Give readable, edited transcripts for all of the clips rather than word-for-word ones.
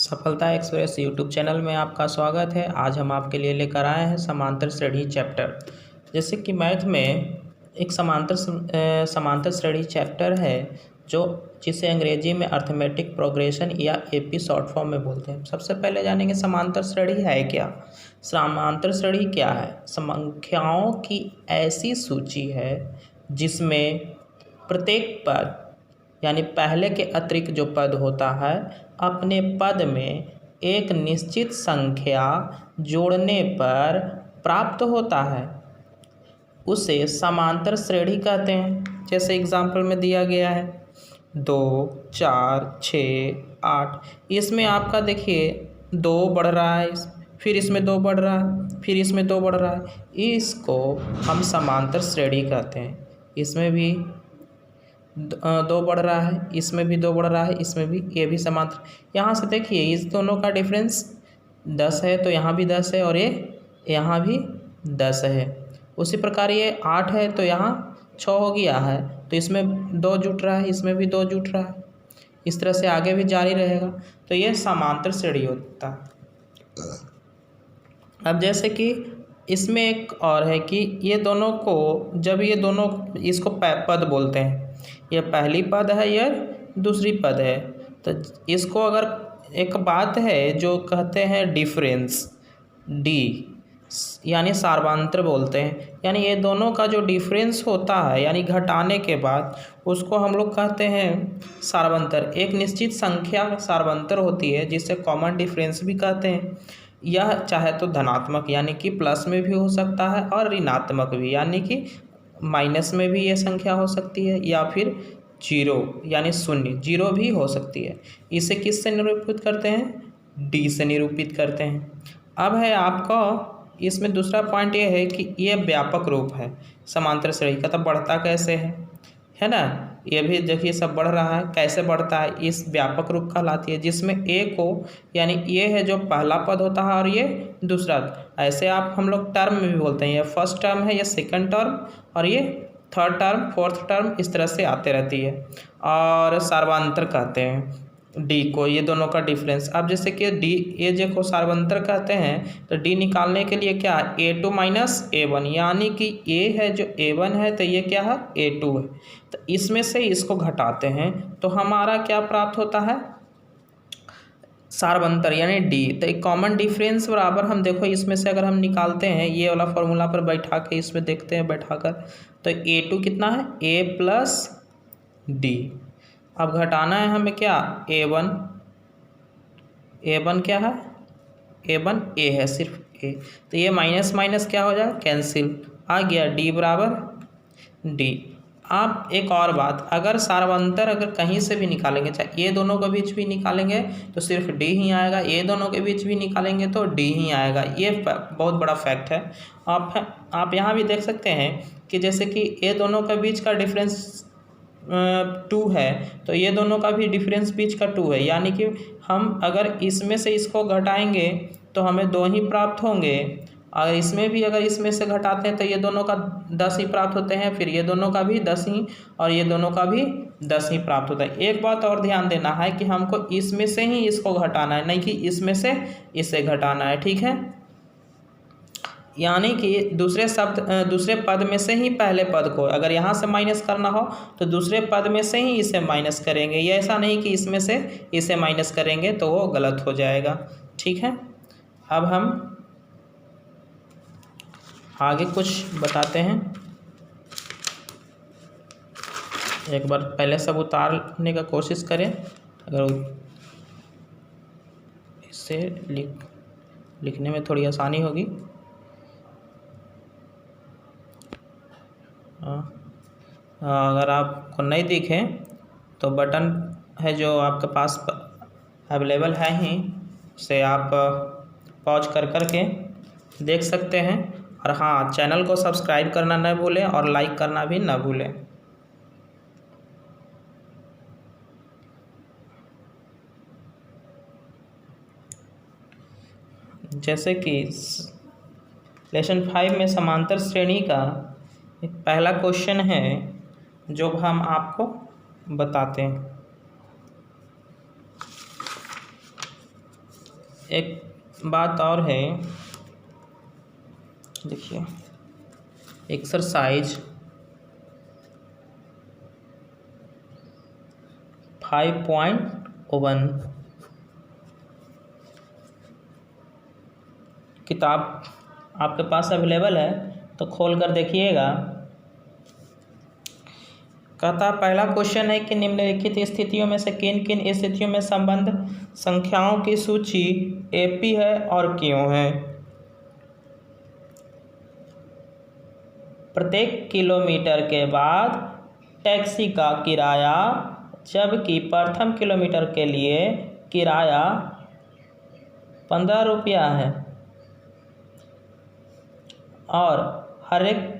सफलता express YouTube channel में आपका स्वागत है। आज हम आपके लिए लेकर आए हैं समांतर श्रेणी चैप्टर। जैसे कि मैथ में एक समांतर श्रेणी चैप्टर है जिसे अंग्रेजी में अर्थमेटिक प्रोग्रेशन या एपी शॉर्ट फॉर्म में बोलते हैं। सबसे पहले जानेंगे समांतर श्रेणी है क्या। समांतर श्रेणी क्या है? संख्याओं की ऐसी सूची है जिसमें प्रत्येक पद यानी पहले के अतिरिक्त जो पद होता है अपने पद में एक निश्चित संख्या जोड़ने पर प्राप्त होता है, उसे समांतर श्रेणी कहते हैं। जैसे एग्जाम्पल में दिया गया है 2, 4, 6, 8। इसमें आपका देखिए 2 बढ़ रहा है, फिर इसमें 2 बढ़ रहा है, फिर इसमें 2 बढ़ रहा है। इसको हम समांतर श्रेणी कहते हैं। इसमें भी 2 बढ़ रहा है, इसमें भी 2 बढ़ रहा है, इसमें भी, ये भी समांतर। यहाँ से देखिए इस दोनों का डिफरेंस 10 है, तो यहाँ भी 10 है और ये यहाँ भी 10 है। उसी प्रकार ये 8 है तो यहाँ 6 हो गया है, तो इसमें 2 जुट रहा है, इसमें भी 2 जुट रहा है। इस तरह से आगे भी जारी रहेगा, तो ये समांतर श्रेणी होता है। अब जैसे कि इसमें एक और है कि ये दोनों को जब ये दोनों इसको पद बोलते हैं, यह पहली पद है, यह दूसरी पद है। तो इसको अगर एक बात है जो कहते हैं डिफरेंस डी यानी सार्वंतर बोलते हैं। यानी ये दोनों का जो डिफरेंस होता है यानी घटाने के बाद उसको हम लोग कहते हैं सार्वंतर। एक निश्चित संख्या सार्वंतर होती है जिसे कॉमन डिफरेंस भी कहते हैं। यह चाहे तो धनात्मक यानी कि प्लस में भी हो सकता है और ऋणात्मक भी यानी कि माइनस में भी ये संख्या हो सकती है, या फिर 0 यानी शून्य 0 भी हो सकती है। इसे किस से निरूपित करते हैं? डी से निरूपित करते हैं। अब है आपका इसमें दूसरा पॉइंट ये है कि ये व्यापक रूप है समांतर श्रेणी का। तो बढ़ता कैसे है ना, ये भी देखिए सब बढ़ रहा है। कैसे बढ़ता है? इस व्यापक रूप कहलाती है जिसमें ए को यानी ये है जो पहला पद होता है और ये दूसरा। ऐसे आप हम लोग टर्म में भी बोलते हैं, ये फर्स्ट टर्म है, ये सेकंड टर्म और ये थर्ड टर्म, फोर्थ टर्म, इस तरह से आते रहती है। और सार्वंतर कहते हैं डी को, ये दोनों का डिफरेंस। अब जैसे कि डी ए जे को सार्वंतर कहते हैं तो डी निकालने के लिए क्या है? A2 - A1 यानी कि ए है जो A1 है तो ये क्या है? A2 है। तो इसमें से इसको घटाते हैं तो हमारा क्या प्राप्त होता है? सार्वंतर यानी डी। तो एक कॉमन डिफरेंस बराबर हम देखो इसमें से अगर हम निकालते हैं ये वाला फॉर्मूला पर बैठा के इसमें देखते हैं बैठाकर, तो A2 कितना है? A + D। अब घटाना है हमें क्या? A1 क्या है? A1 A है, सिर्फ A। तो ये माइनस माइनस क्या हो जाए? कैंसिल, आ गया D बराबर D। आप एक और बात, अगर सार्वंतर अगर कहीं से भी निकालेंगे, चाहे ये दोनों के बीच भी निकालेंगे तो सिर्फ D ही आएगा, ये दोनों के बीच भी निकालेंगे तो D ही आएगा। ये बहुत बड़ा फैक्ट है। आप यहाँ भी देख सकते हैं कि जैसे कि ये दोनों के बीच का डिफरेंस 2 है तो ये दोनों का भी डिफरेंस बीच का 2 है। यानी कि हम अगर इसमें से इसको घटाएंगे तो हमें 2 ही प्राप्त होंगे, और इसमें भी अगर इसमें से घटाते हैं तो ये दोनों का 10 ही प्राप्त होते हैं, फिर ये दोनों का भी 10 ही और ये दोनों का भी 10 ही प्राप्त होता है। एक बात और ध्यान देना है कि हमको इसमें से ही इसको घटाना है, नहीं कि इसमें से इसे घटाना है, ठीक है। यानी कि दूसरे पद में से ही पहले पद को अगर यहाँ से माइनस करना हो तो दूसरे पद में से ही इसे माइनस करेंगे। ये ऐसा नहीं कि इसमें से इसे माइनस करेंगे तो वो गलत हो जाएगा, ठीक है। अब हम आगे कुछ बताते हैं। एक बार पहले सब उतारने का कोशिश करें, अगर इससे लिखने में थोड़ी आसानी होगी। अगर आपको नहीं दिखे तो बटन है जो आपके पास अवेलेबल है ही, उसे आप पॉज कर के देख सकते हैं। और हाँ, चैनल को सब्सक्राइब करना न भूलें और लाइक करना भी न भूलें। जैसे कि लेसन 5 में समांतर श्रेणी का एक पहला क्वेश्चन है जो हम आपको बताते हैं। एक बात और है, देखिए एक्सरसाइज 5.1 किताब आपके पास अवेलेबल है तो खोल कर देखिएगा। कहता पहला क्वेश्चन है कि निम्नलिखित स्थितियों में से किन किन स्थितियों में संबंध संख्याओं की सूची एपी है और क्यों है। प्रत्येक किलोमीटर के बाद टैक्सी का किराया, जबकि प्रथम किलोमीटर के लिए किराया 15 रुपया है और हर एक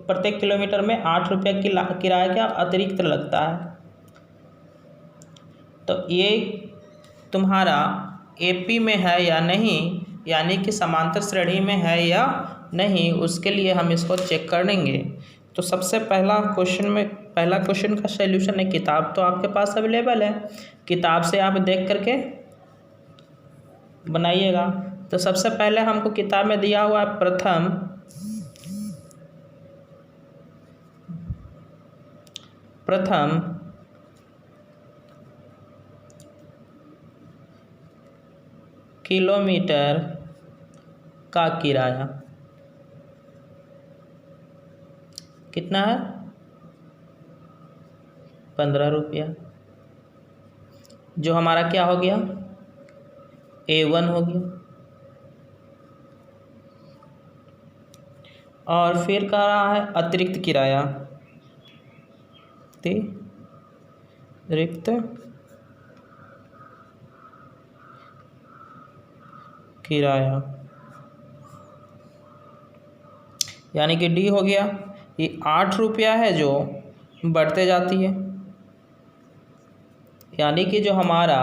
प्रत्येक किलोमीटर में 8 रुपये की किराया क्या अतिरिक्त लगता है। तो ये तुम्हारा एपी में है या नहीं, यानी कि समांतर श्रेणी में है या नहीं, उसके लिए हम इसको चेक कर लेंगे। तो सबसे पहला क्वेश्चन का सॉल्यूशन है, किताब तो आपके पास अवेलेबल है, किताब से आप देख करके बनाइएगा। तो सबसे पहले हमको किताब में दिया हुआ है प्रथम किलोमीटर का किराया कितना है, 15 रुपया, जो हमारा क्या हो गया, A1 हो गया। और फिर कह रहा है अतिरिक्त किराया, अतिरिक्त किराया यानी कि डी हो गया। ये 8 रुपया है जो बढ़ते जाती है, यानी कि जो हमारा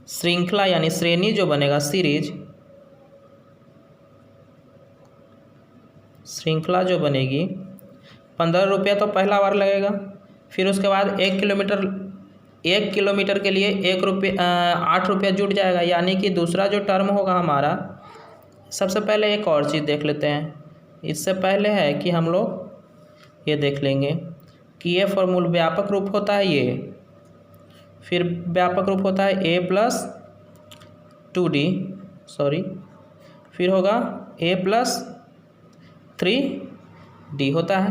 श्रृंखला यानी श्रेणी जो बनेगा, श्रृंखला जो बनेगी, 15 रुपया तो पहला बार लगेगा, फिर उसके बाद 1 किलोमीटर के लिए 8 रुपया जुट जाएगा, यानी कि दूसरा जो टर्म होगा हमारा। सबसे पहले एक और चीज़ देख लेते हैं, इससे पहले है कि हम लोग ये देख लेंगे कि ये फॉर्मूल व्यापक रूप होता है, ये फिर व्यापक रूप होता है A+2D, फिर होगा A+3D होता है।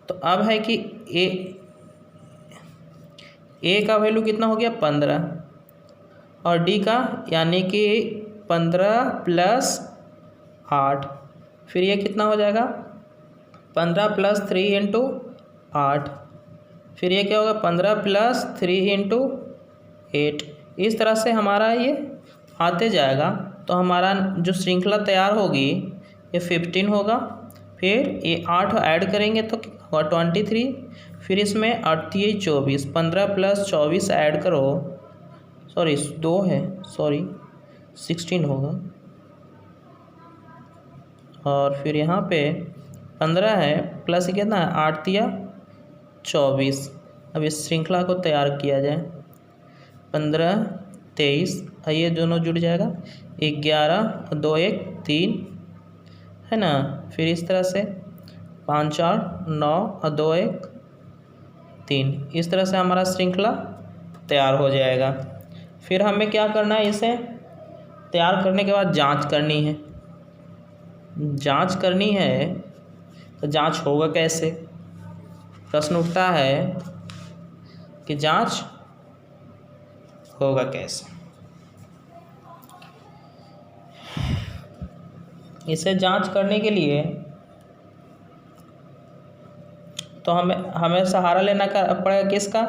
तो अब है कि ए का वैल्यू कितना हो गया, 15, और डी का यानी कि 15 + 8, फिर ये कितना हो जाएगा, 15 + 3 × 8, फिर ये क्या होगा, 15 + 3 × 8। इस तरह से हमारा ये आते जाएगा। तो हमारा जो श्रृंखला तैयार होगी ये 15 होगा, फिर ये 8 ऐड करेंगे तो होगा 23, फिर इसमें 8 × 24, 15 + 24 ऐड करो, 16 होगा, और फिर यहाँ पे 15 है प्लस कितना है, 8 × 24। अब इस श्रृंखला को तैयार किया जाए, 15 23, ये दोनों जुड़ जाएगा, 11 2 1 3 है ना, फिर इस तरह से 5 4 9 2 1 3, इस तरह से हमारा श्रृंखला तैयार हो जाएगा। फिर हमें क्या करना है, इसे तैयार करने के बाद जांच करनी है। तो जांच होगा कैसे, प्रश्न उठता है कि जांच होगा कैसे। इसे जांच करने के लिए तो हमें सहारा लेना पड़ेगा किसका,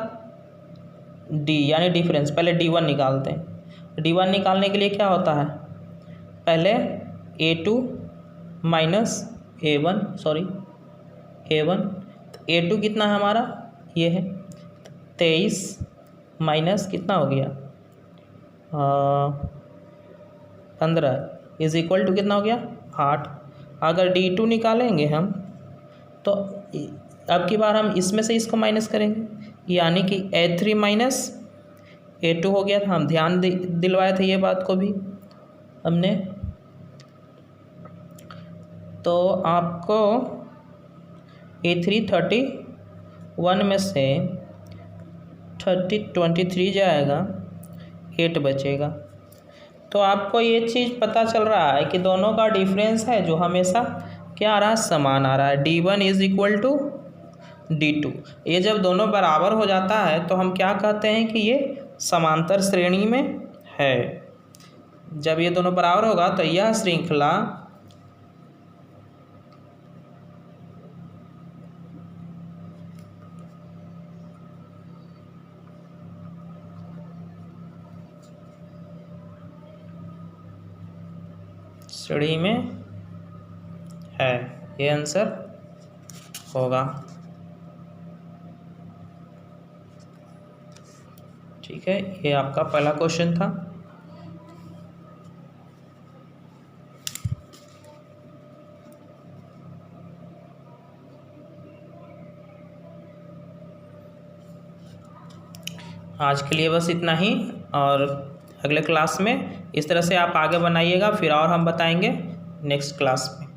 डी यानी डिफरेंस। पहले D1 निकालते हैं। D1 निकालने के लिए क्या होता है, पहले A2 - A1 तो A2 कितना है हमारा, ये है 23 माइनस कितना हो गया 15 = कितना हो गया 8। अगर D2 निकालेंगे हम तो अब की बार हम इसमें से इसको माइनस करेंगे, यानी कि A3 - A2 हो गया था, हम ध्यान दिलवाए थे ये बात को भी हमने। तो आपको A3 31 में से 23 जाएगा, 8 बचेगा। तो आपको ये चीज़ पता चल रहा है कि दोनों का डिफरेंस है जो हमेशा क्या आ रहा है, समान आ रहा है। D1 = D2। ये जब दोनों बराबर हो जाता है तो हम क्या कहते हैं कि ये समांतर श्रेणी में है। जब ये दोनों बराबर होगा तो यह श्रृंखला श्रेणी में है, ये आंसर होगा। ठीक है, ये आपका पहला क्वेश्चन था। आज के लिए बस इतना ही, और अगले क्लास में इस तरह से आप आगे बनाइएगा, फिर और हम बताएंगे नेक्स्ट क्लास में।